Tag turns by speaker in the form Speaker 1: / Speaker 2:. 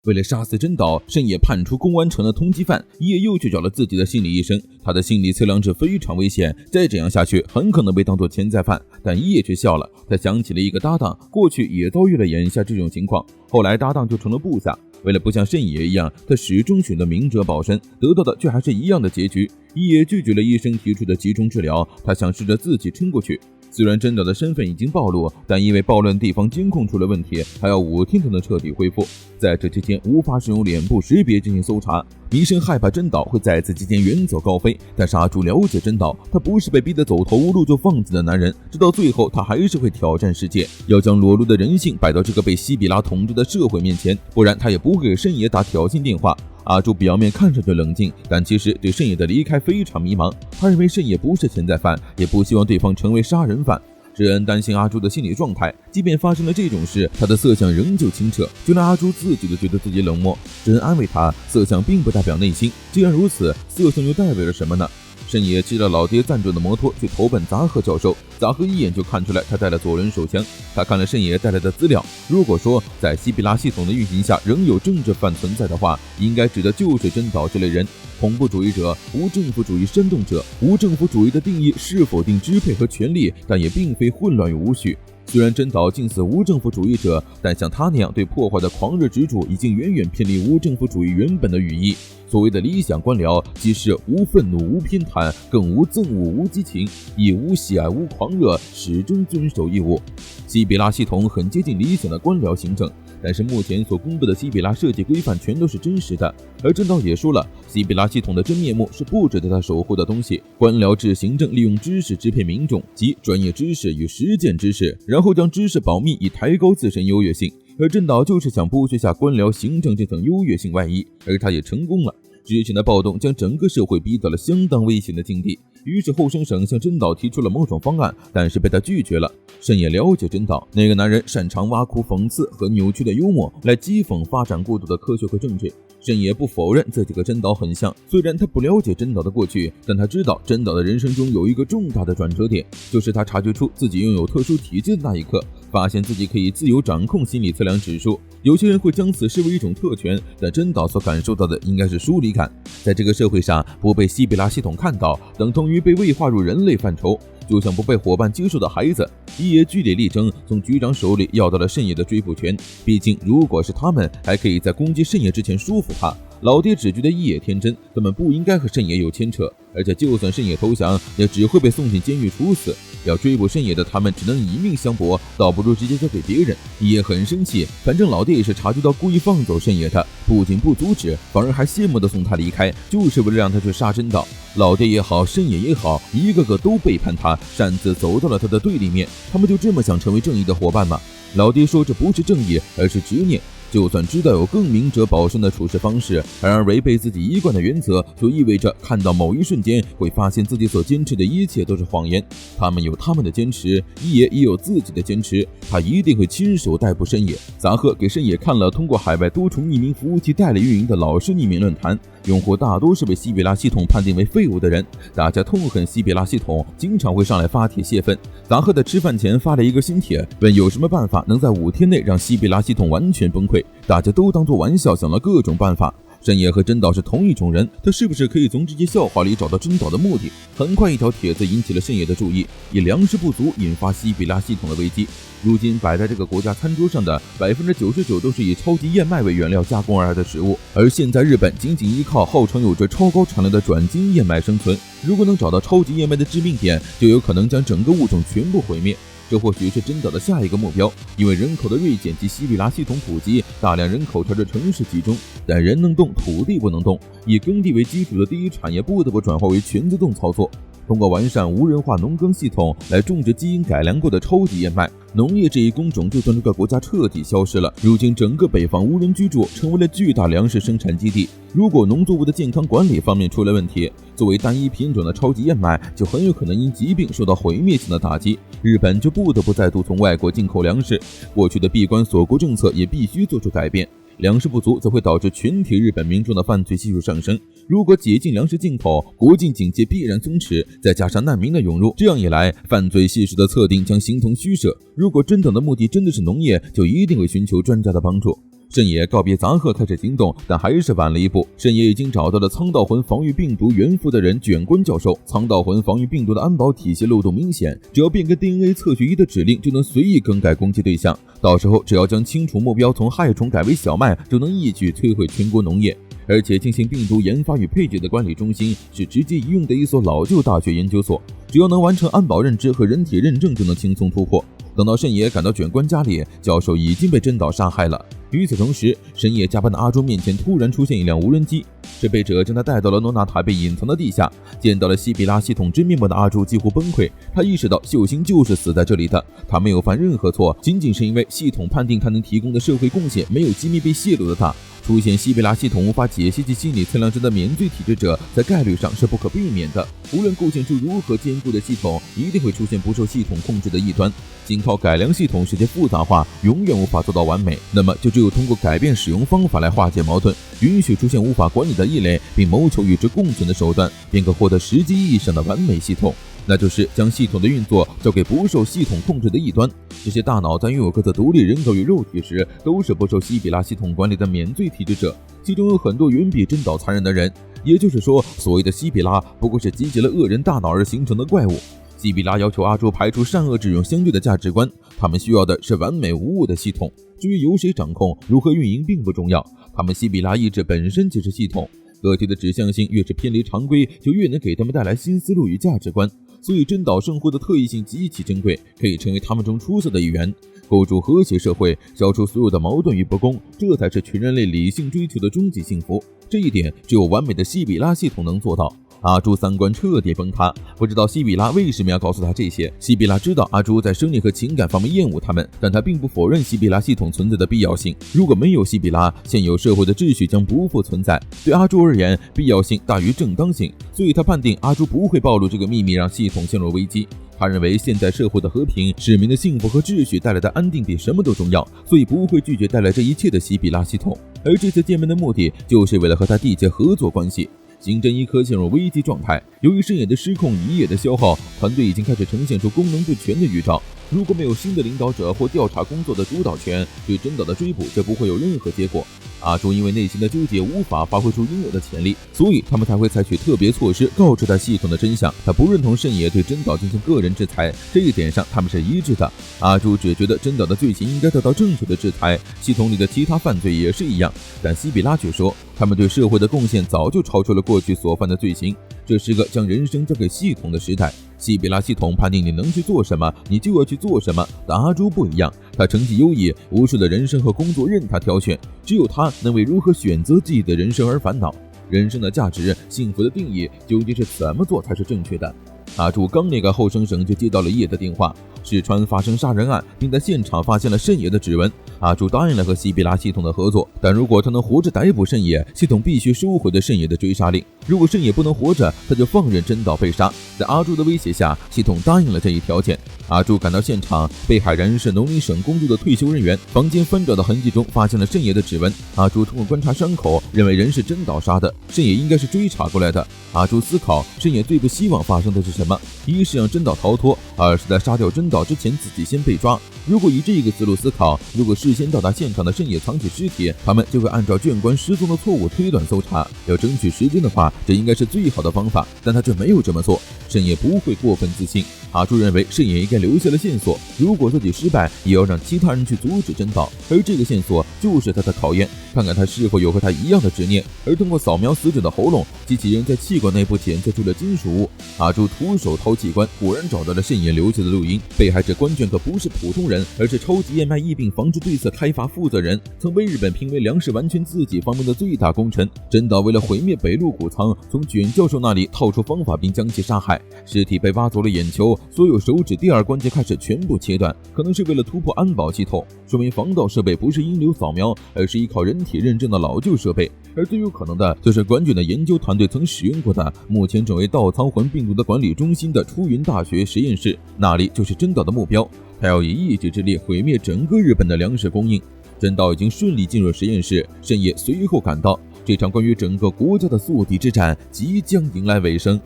Speaker 1: 为了杀死真岛，深野判处公安成了通缉犯，一夜又去找了自己的心理医生。他的心理测量值非常危险，再这样下去很可能被当作潜在犯。但一夜却笑了，他想起了一个搭档，过去也遭遇了眼下这种情况，后来搭档就成了部下。为了不像深野一样，他始终选择明哲保身，得到的却还是一样的结局。一夜拒绝了医生提出的集中治疗，他想试着自己撑过去。虽然真岛的身份已经暴露，但因为暴乱地方监控出了问题，还要5天才能彻底恢复。在这期间无法使用脸部识别进行搜查。弥生害怕真岛会在此期间远走高飞，但杀猪了解真岛，他不是被逼得走投无路就放弃的男人，直到最后他还是会挑战世界，要将裸露的人性摆到这个被西比拉统治的社会面前，不然他也不会给深野打挑衅电话。阿朱表面看上去冷静，但其实对深野的离开非常迷茫。他认为深野不是潜在犯，也不希望对方成为杀人犯。智恩担心阿朱的心理状态，即便发生了这种事，他的色相仍旧清澈，就连阿朱自己都觉得自己冷漠。智恩安慰他，色相并不代表内心，既然如此，色相又代表着什么呢？深野骑着老爹赞助的摩托去投奔杂贺教授，杂贺一眼就看出来他带了左轮手枪。他看了深野带来的资料，如果说在西比拉系统的运行下仍有政治犯存在的话，应该指的就是真岛这类人。恐怖主义者、无政府主义煽动者。无政府主义的定义是否定支配和权力，但也并非混乱与无序。虽然真岛近似无政府主义者，但像他那样对破坏的狂热执着已经远远偏离无政府主义原本的语义。所谓的理想官僚，即是无愤怒、无偏袒，更无憎恶、无激情，亦无喜爱、无狂热，始终遵守义务。西比拉系统很接近理想的官僚行政，但是目前所公布的西比拉设计规范全都是真实的。而真岛也说了，西比拉系统的真面目是不值得他守护的东西。官僚制行政利用知识支配民众，即专业知识与实践知识，然后将知识保密以抬高自身优越性。而真岛就是想剥削下官僚行政这层优越性外衣，而他也成功了。之前的暴动将整个社会逼到了相当危险的境地，于是后生省向真岛提出了某种方案，但是被他拒绝了。深野了解真岛，那个男人擅长挖苦、讽刺和扭曲的幽默来讥讽发展过度的科学和政治。深野不否认自己和真岛很像，虽然他不了解真岛的过去，但他知道真岛的人生中有一个重大的转折点，就是他察觉出自己拥有特殊体质的那一刻，发现自己可以自由掌控心理测量指数。有些人会将此视为一种特权，但真岛所感受到的应该是疏离感。在这个社会上，不被西比拉系统看到，等同于被未划入人类范畴，就像不被伙伴接受的孩子。一野据理力争，从局长手里要到了深野的追捕权。毕竟如果是他们，还可以在攻击深野之前说服他。老爹只觉得一野天真，根本不应该和深野有牵扯，而且就算深野投降，也只会被送进监狱处死。要追捕深野的他们只能以命相搏，倒不如直接交给别人。一野很生气，反正老爹也是察觉到故意放走深野的，不仅不阻止，反而还羡慕地送他离开，就是为了让他去杀真岛。老爹也好，深野也好，一个个都背叛他，擅自走到了他的对立面。他们就这么想成为正义的伙伴吗？老爹说这不是正义，而是执念。就算知道有更明哲保身的处事方式，然而违背自己一贯的原则，就意味着看到某一瞬间会发现自己所坚持的一切都是谎言。他们有他们的坚持，一野也有自己的坚持，他一定会亲手逮捕深野。杂贺给深野看了通过海外多重匿名服务器代理运营的老式匿名论坛，用户大多是被西比拉系统判定为废物的人，大家痛恨西比拉系统，经常会上来发帖泄愤。杂贺在吃饭前发了一个新帖，问有什么办法能在5天内让西比拉系统完全崩溃，大家都当作玩笑，想了各种办法。深野和真岛是同一种人，他是不是可以从这些笑话里找到真岛的目的？很快一条帖子引起了深野的注意，以粮食不足引发西比拉系统的危机。如今摆在这个国家餐桌上的 99% 都是以超级燕麦为原料加工而来的食物，而现在日本仅仅依靠号称有着超高产量的转基因燕麦生存，如果能找到超级燕麦的致命点，就有可能将整个物种全部毁灭。这或许是真岛的下一个目标，因为人口的锐减及西比拉系统普及，大量人口朝着城市集中，但人能动，土地不能动。以耕地为基础的第一产业不得不转化为全自动操作，通过完善无人化农耕系统来种植基因改良过的超级燕麦。农业这一工种就算这个国家彻底消失了，如今整个北方无人居住，成为了巨大粮食生产基地。如果农作物的健康管理方面出了问题，作为单一品种的超级燕麦就很有可能因疾病受到毁灭性的打击，日本就不得不再度从外国进口粮食。过去的闭关锁国政策也必须做出改变。粮食不足则会导致全体日本民众的犯罪系数上升。如果解禁粮食进口，国境警戒必然松弛，再加上难民的涌入，这样一来，犯罪系数的测定将形同虚设。如果真等的目的真的是农业，就一定会寻求专家的帮助。慎也告别杂贺开始行动，但还是晚了一步。慎也已经找到了苍道魂防御病毒原副的人卷官教授。苍道魂防御病毒的安保体系漏洞明显，只要变更 DNA 测序仪的指令，就能随意更改攻击对象。到时候只要将清除目标从害虫改为小麦，就能一举摧毁全国农业。而且进行病毒研发与配置的管理中心是直接一用的一所老旧大学研究所，只要能完成安保认知和人体认证，就能轻松突破。等到慎也赶到卷官家里，教授已经被真岛杀害了。与此同时，深夜加班的阿朱面前突然出现一辆无人机，支配者将他带到了诺纳塔被隐藏的地下。见到了西比拉系统真面目的阿朱几乎崩溃，他意识到秀星就是死在这里的，他没有犯任何错，仅仅是因为系统判定他能提供的社会贡献没有机密被泄露的他。出现西比拉系统无法解析其心理测量值的免罪体制者，在概率上是不可避免的。无论构建出如何坚固的系统，一定会出现不受系统控制的异端。仅靠改良系统使其复杂化，永远无法做到完美。那么就只有通过改变使用方法来化解矛盾，允许出现无法管理的异类，并谋求与之共存的手段，便可获得实际意义上的完美系统。那就是将系统的运作交给不受系统控制的异端。这些大脑在拥有各自独立人格与肉体时，都是不受西比拉系统管理的免罪体制者，其中有很多远比真岛残忍的人。也就是说，所谓的西比拉不过是集结了恶人大脑而形成的怪物。西比拉要求阿朱排除善恶之勇相对的价值观，他们需要的是完美无误的系统。至于由谁掌控、如何运营并不重要，他们西比拉意志本身就是系统。个体的指向性越是偏离常规，就越能给他们带来新思路与价值观。所以真岛圣辉的特异性极其珍贵，可以成为他们中出色的一员。构筑和谐社会，消除所有的矛盾与不公，这才是全人类理性追求的终极幸福。这一点只有完美的西比拉系统能做到。阿朱三观彻底崩塌，不知道西比拉为什么要告诉他这些。西比拉知道阿朱在生理和情感方面厌恶他们，但他并不否认西比拉系统存在的必要性。如果没有西比拉，现有社会的秩序将不复存在。对阿朱而言，必要性大于正当性，所以他判定阿朱不会暴露这个秘密，让系统陷入危机。他认为现在社会的和平、市民的幸福和秩序带来的安定比什么都重要，所以不会拒绝带来这一切的西比拉系统。而这次见面的目的，就是为了和他缔结合作关系。刑侦一科陷入危机状态，由于深野的失控、一夜的消耗，团队已经开始呈现出功能不全的预兆。如果没有新的领导者或调查工作的主导权，对真岛的追捕就不会有任何结果。阿朱因为内心的纠结无法发挥出应有的潜力，所以他们才会采取特别措施告知他系统的真相。他不认同慎也对真岛进行个人制裁，这一点上他们是一致的。阿朱只觉得真岛的罪行应该得到正确的制裁，系统里的其他犯罪也是一样。但西比拉却说，他们对社会的贡献早就超出了过去所犯的罪行，这是个将人生交给系统的时代。西比拉系统判定你能去做什么，你就要去做什么。但阿朱不一样，他成绩优异，无数的人生和工作任他挑选，只有他能为如何选择自己的人生而烦恼。人生的价值、幸福的定义究竟是怎么做才是正确的？阿朱刚那个后生省就接到了叶的电话，石川发生杀人案，并在现场发现了慎也的指纹。阿朱答应了和西比拉系统的合作，但如果他能活着逮捕慎也，系统必须收回对慎也的追杀令。如果慎也不能活着，他就放任真岛被杀。在阿朱的威胁下，系统答应了这一条件。阿朱赶到现场，被害人是农林省公路的退休人员。房间翻找的痕迹中发现了慎也的指纹。阿朱通过观察伤口，认为人是真岛杀的，慎也应该是追查过来的。阿朱思考，慎也最不希望发生的是什么？一是让真岛逃脱，二是在杀掉真岛之前自己先被抓。如果以这个思路思考，如果事先到达现场的慎也藏起尸体，他们就会按照卷官失踪的错误推断搜查。要争取时间的话，这应该是最好的方法，但他却没有这么做。慎也不会过分自信。阿朱认为慎也应该留下了线索，如果自己失败，也要让其他人去阻止真岛，而这个线索就是他的考验，看看他是否有和他一样的执念。而通过扫描死者的喉咙，机器人在气管内部检测出了金属物。阿朱徒手掏气管，果然找到了慎也留下的录音。被害者关卷可不是普通人，而是超级燕麦疫病防治对策开发负责人，曾被日本评为粮食完全自给方面的最大功臣。真岛为了毁灭北陆谷仓，从卷教授那里套出方法并将其杀害。尸体被挖走了眼球，所有手指第二关节开始全部切断，可能是为了突破安保系统，说明防盗设备不是音流扫描，而是依靠人体认证的老旧设备。而最有可能的就是管卷的研究团队曾使用过的，目前转为稻仓魂病毒的管理中心的出云大学实验室，那里就是真岛的目标。他要以一己之力毁灭整个日本的粮食供应。真岛已经顺利进入实验室，慎也随后赶到。这场关于整个国家的宿敌之战即将迎来尾声。